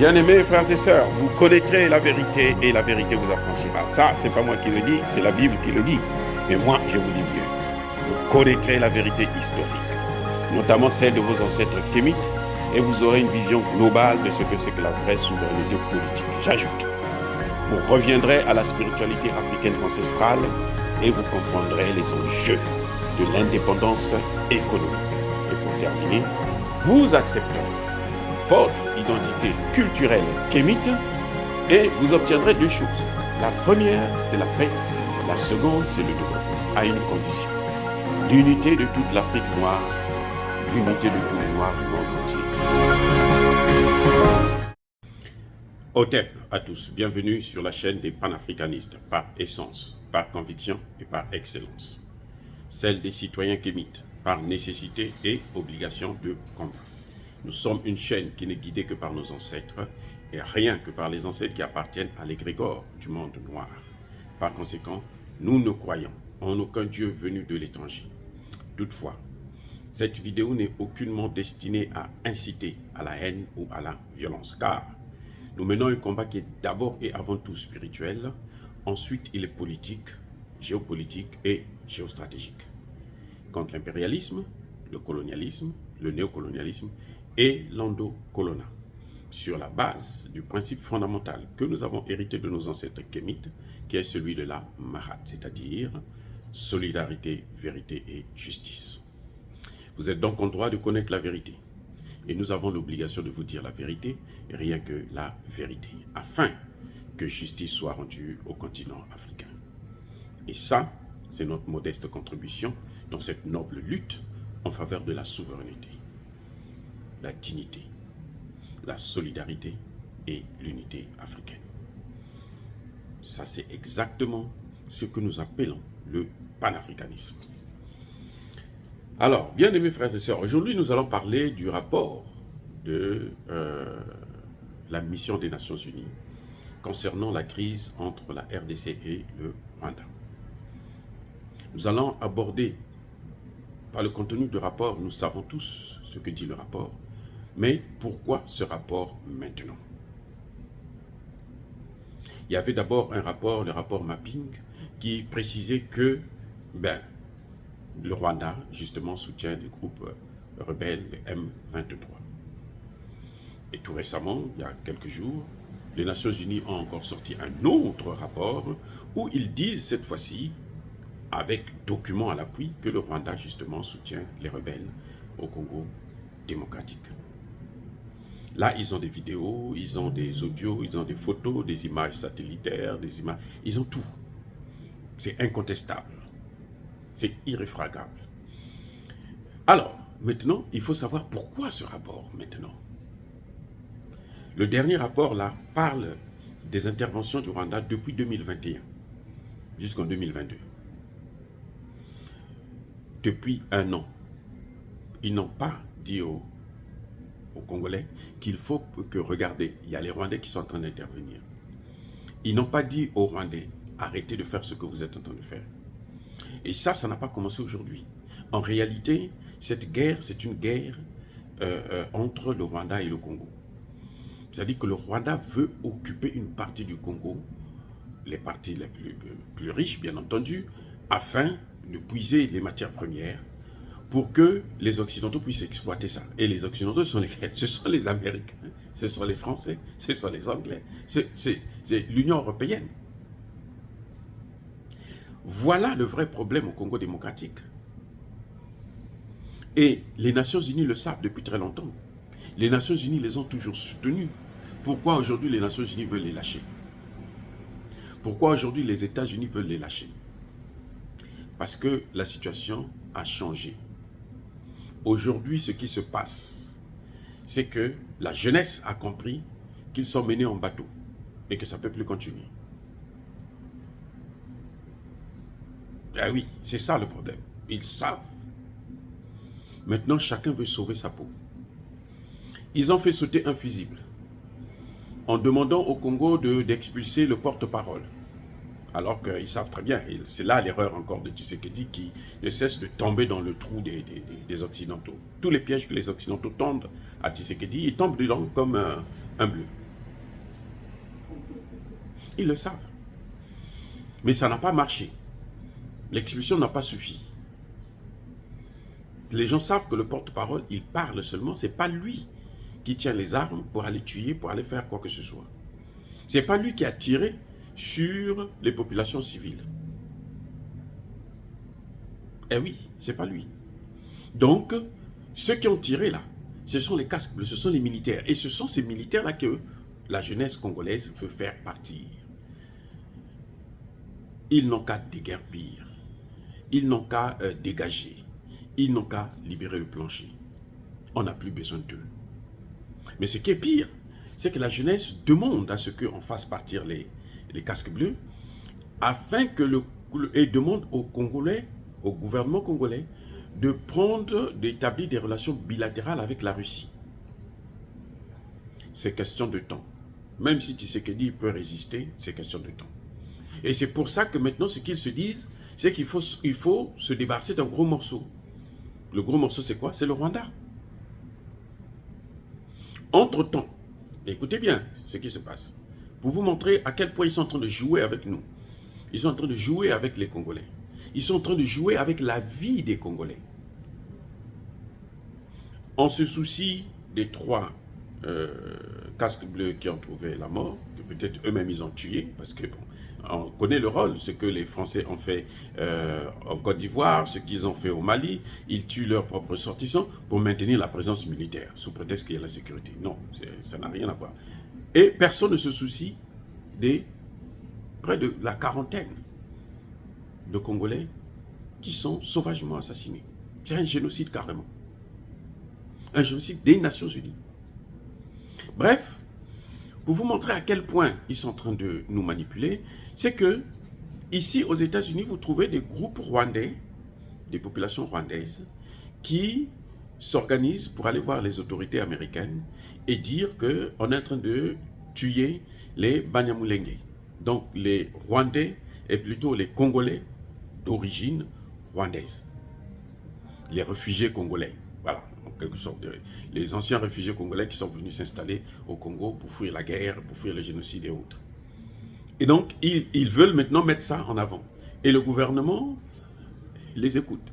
Bien-aimés frères et sœurs, vous connaîtrez la vérité et la vérité vous affranchira. Ça, c'est pas moi qui le dis, c'est la Bible qui le dit. Mais moi, je vous dis mieux. Vous connaîtrez la vérité historique, notamment celle de vos ancêtres kémites, et vous aurez une vision globale de ce que c'est que la vraie souveraineté politique. J'ajoute, vous reviendrez à la spiritualité africaine ancestrale et vous comprendrez les enjeux de l'indépendance économique. Et pour terminer, vous accepterez votre identité culturelle kémite et vous obtiendrez deux choses. La première, c'est la paix. La seconde, c'est le développement, à une condition. L'unité de toute l'Afrique noire, l'unité de tous les Noirs du monde entier. Otep à tous, bienvenue sur la chaîne des panafricanistes, par essence, par conviction et par excellence. Celle des citoyens kémites, par nécessité et obligation de combat. Nous sommes une chaîne qui n'est guidée que par nos ancêtres et rien que par les ancêtres qui appartiennent à l'égrégore du monde noir. Par conséquent, nous ne croyons en aucun Dieu venu de l'étranger. Toutefois, cette vidéo n'est aucunement destinée à inciter à la haine ou à la violence, car nous menons un combat qui est d'abord et avant tout spirituel, ensuite il est politique, géopolitique et géostratégique. Contre l'impérialisme, le colonialisme, le néocolonialisme et l'endocolonat, sur la base du principe fondamental que nous avons hérité de nos ancêtres kémites, qui est celui de la Mahat, c'est-à-dire solidarité, vérité et justice. Vous êtes donc en droit de connaître la vérité, et nous avons l'obligation de vous dire la vérité, et rien que la vérité, afin que justice soit rendue au continent africain. Et ça, c'est notre modeste contribution dans cette noble lutte en faveur de la souveraineté, la dignité, la solidarité et l'unité africaine. Ça, c'est exactement ce que nous appelons le panafricanisme. Alors, bien aimés frères et sœurs, aujourd'hui nous allons parler du rapport de la mission des Nations Unies concernant la crise entre la RDC et le Rwanda. Nous allons aborder, par le contenu du rapport, nous savons tous ce que dit le rapport, mais pourquoi ce rapport maintenant? Il y avait d'abord un rapport, le rapport Mapping, qui précisait que le Rwanda, justement, soutient le groupe rebelle M23. Et tout récemment, il y a quelques jours, les Nations Unies ont encore sorti un autre rapport où ils disent cette fois-ci, avec documents à l'appui, que le Rwanda, justement, soutient les rebelles au Congo démocratique. Là, ils ont des vidéos, ils ont des audios, ils ont des photos, des images satellitaires, des images... Ils ont tout. C'est incontestable. C'est irréfragable. Alors, maintenant, il faut savoir pourquoi ce rapport, maintenant. Le dernier rapport, là, parle des interventions du Rwanda depuis 2021 jusqu'en 2022. Depuis un an, ils n'ont pas dit aux Congolais qu'il faut que, regardez, il y a les Rwandais qui sont en train d'intervenir. Ils n'ont pas dit aux Rwandais, arrêtez de faire ce que vous êtes en train de faire. Et ça n'a pas commencé aujourd'hui. En réalité, cette guerre, c'est une guerre entre le Rwanda et le Congo. C'est-à-dire que le Rwanda veut occuper une partie du Congo, les parties les plus riches, bien entendu, afin de puiser les matières premières pour que les Occidentaux puissent exploiter ça. Et les Occidentaux, ce sont les Américains, ce sont les Français, ce sont les Anglais, c'est l'Union européenne. Voilà le vrai problème au Congo démocratique. Et les Nations Unies le savent depuis très longtemps. Les Nations Unies les ont toujours soutenus. Pourquoi aujourd'hui les Nations Unies veulent les lâcher? Pourquoi aujourd'hui les États-Unis veulent les lâcher? Parce que la situation a changé. Aujourd'hui, ce qui se passe, c'est que la jeunesse a compris qu'ils sont menés en bateau et que ça ne peut plus continuer. Ah oui, c'est ça le problème. Ils savent. Maintenant, chacun veut sauver sa peau. Ils ont fait sauter un fusible en demandant au Congo d'expulser le porte-parole. Alors qu'ils savent très bien, et c'est là l'erreur encore de Tshisekedi qui ne cesse de tomber dans le trou des Occidentaux. Tous les pièges que les Occidentaux tendent à Tshisekedi, ils tombent dedans comme un bleu. Ils le savent. Mais ça n'a pas marché. L'expulsion n'a pas suffi. Les gens savent que le porte-parole, il parle seulement, ce n'est pas lui qui tient les armes pour aller tuer, pour aller faire quoi que ce soit. Ce n'est pas lui qui a tiré sur les populations civiles. Eh oui, ce n'est pas lui. Donc, ceux qui ont tiré là, ce sont les casques bleus, ce sont les militaires. Et ce sont ces militaires-là que la jeunesse congolaise veut faire partir. Ils n'ont qu'à déguerpir. Ils n'ont qu'à dégager. Ils n'ont qu'à libérer le plancher. On n'a plus besoin d'eux. Mais ce qui est pire, c'est que la jeunesse demande à ce qu'on fasse partir les casques bleus, afin que et demande aux Congolais, au gouvernement congolais, d'établir des relations bilatérales avec la Russie. C'est question de temps. Même si Tshisekedi peut résister, c'est question de temps. Et c'est pour ça que maintenant, ce qu'ils se disent, c'est qu'il faut se débarrasser d'un gros morceau. Le gros morceau, c'est quoi? C'est le Rwanda. Entre-temps, écoutez bien ce qui se passe, pour vous montrer à quel point ils sont en train de jouer avec nous. Ils sont en train de jouer avec les Congolais. Ils sont en train de jouer avec la vie des Congolais. On se soucie des 3 casques bleus qui ont trouvé la mort, que peut-être eux-mêmes ils ont tué, parce que bon, on connaît le rôle, ce que les Français ont fait en Côte d'Ivoire, ce qu'ils ont fait au Mali. Ils tuent leurs propres ressortissants pour maintenir la présence militaire, sous prétexte qu'il y a la sécurité. Non, ça n'a rien à voir. Et personne ne se soucie des près de la quarantaine de Congolais qui sont sauvagement assassinés. C'est un génocide carrément. Un génocide des Nations Unies. Bref, pour vous montrer à quel point ils sont en train de nous manipuler, c'est que ici aux États-Unis, vous trouvez des groupes rwandais, des populations rwandaises, qui s'organisent pour aller voir les autorités américaines et dire qu'on est en train de tuer les Banyamulenge. Donc les Rwandais et plutôt les Congolais d'origine rwandaise. Les réfugiés congolais. Voilà, en quelque sorte, les anciens réfugiés congolais qui sont venus s'installer au Congo pour fuir la guerre, pour fuir le génocide et autres. Et donc, ils veulent maintenant mettre ça en avant. Et le gouvernement les écoute.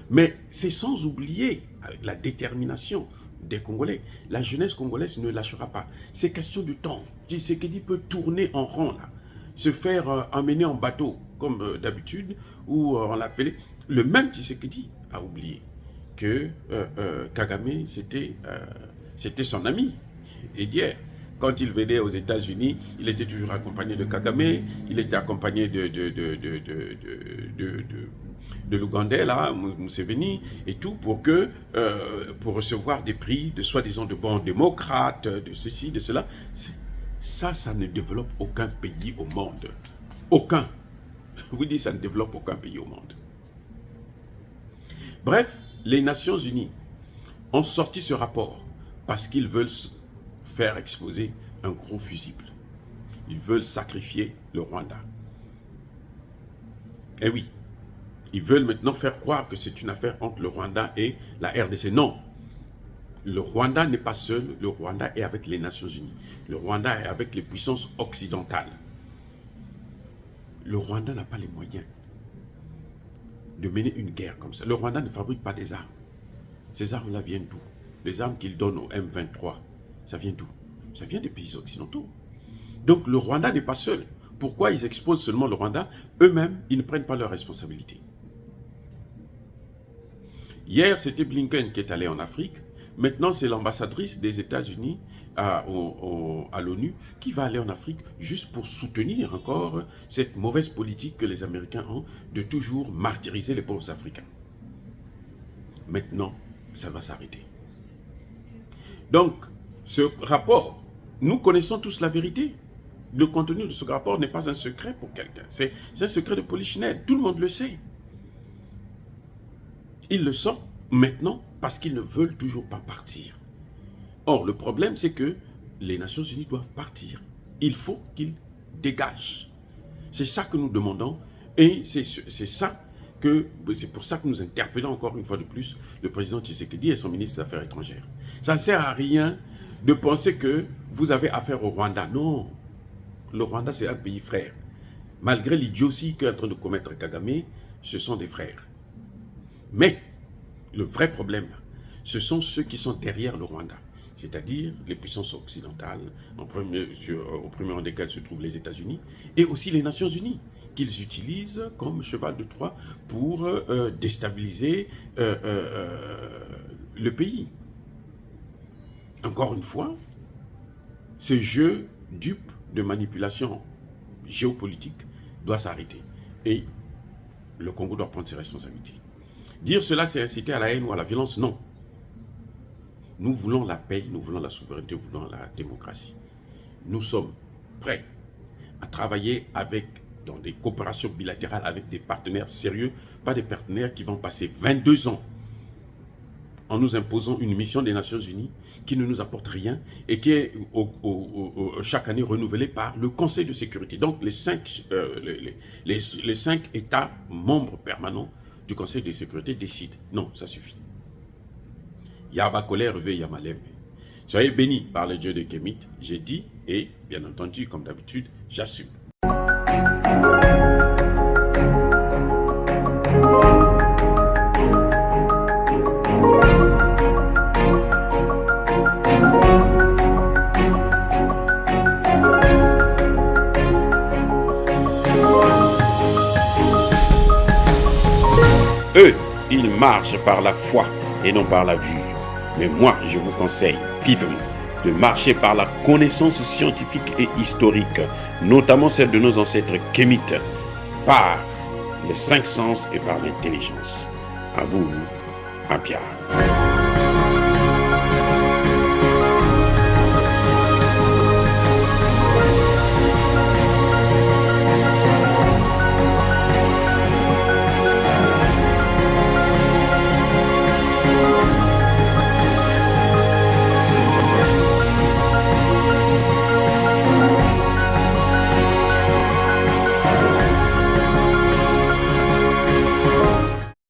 Mais c'est sans oublier, avec la détermination des Congolais, la jeunesse congolaise ne lâchera pas. C'est question du temps. Tshisekedi peut tourner en rond, là, se faire emmener en bateau, comme d'habitude, où on l'appelait. Le même Tshisekedi a oublié que Kagame, c'était son ami. Et d'hier, quand il venait aux États-Unis, il était toujours accompagné de Kagame, il était accompagné de l'Ougandais, là, Museveni, et tout, pour recevoir des prix de soi-disant de bons démocrates, de ceci, de cela. Ça ne développe aucun pays au monde. Aucun. Je vous dis, ça ne développe aucun pays au monde. Bref, les Nations Unies ont sorti ce rapport parce qu'ils veulent faire exploser un gros fusible. Ils veulent sacrifier le Rwanda. Eh oui, ils veulent maintenant faire croire que c'est une affaire entre le Rwanda et la RDC. Non, le Rwanda n'est pas seul, le Rwanda est avec les Nations Unies. Le Rwanda est avec les puissances occidentales. Le Rwanda n'a pas les moyens de mener une guerre comme ça. Le Rwanda ne fabrique pas des armes. Ces armes-là viennent d'où? Les armes qu'ils donnent au M23, ça vient d'où? Ça vient des pays occidentaux. Donc le Rwanda n'est pas seul. Pourquoi ils exposent seulement le Rwanda? Eux-mêmes, ils ne prennent pas leurs responsabilités. Hier, c'était Blinken qui est allé en Afrique. Maintenant, c'est l'ambassadrice des États-Unis à l'ONU qui va aller en Afrique juste pour soutenir encore cette mauvaise politique que les Américains ont de toujours martyriser les pauvres Africains. Maintenant, ça va s'arrêter. Donc, ce rapport, nous connaissons tous la vérité. Le contenu de ce rapport n'est pas un secret pour quelqu'un. C'est un secret de polichinelle. Tout le monde le sait. Ils le sont maintenant parce qu'ils ne veulent toujours pas partir. Or, le problème, c'est que les Nations Unies doivent partir. Il faut qu'ils dégagent. C'est ça que nous demandons et c'est pour ça que nous interpellons encore une fois de plus le président Tshisekedi et son ministre des Affaires étrangères. Ça ne sert à rien de penser que vous avez affaire au Rwanda. Non. le Rwanda, c'est un pays frère. Malgré l'idiotie qu'est en train de commettre Kagame, ce sont des frères. Mais le vrai problème, ce sont ceux qui sont derrière le Rwanda, c'est-à-dire les puissances occidentales, au premier rang desquelles se trouvent les États-Unis, et aussi les Nations Unies, qu'ils utilisent comme cheval de Troie pour déstabiliser le pays. Encore une fois, ce jeu dupe de manipulation géopolitique doit s'arrêter. Et le Congo doit prendre ses responsabilités. Dire cela, c'est inciter à la haine ou à la violence, non. Nous voulons la paix, nous voulons la souveraineté, nous voulons la démocratie. Nous sommes prêts à travailler dans des coopérations bilatérales avec des partenaires sérieux, pas des partenaires qui vont passer 22 ans en nous imposant une mission des Nations Unies qui ne nous apporte rien et qui est chaque année renouvelée par le Conseil de sécurité. Donc les 5 États membres permanents du Conseil de sécurité décident. Non, ça suffit. Yaba colère veut Yamalem. Soyez bénis par le Dieu de Kémit. J'ai dit et bien entendu, comme d'habitude, j'assume. Eux, ils marchent par la foi et non par la vue. Mais moi, je vous conseille vivement de marcher par la connaissance scientifique et historique, notamment celle de nos ancêtres kémites, par les 5 sens et par l'intelligence. À vous, à Pierre.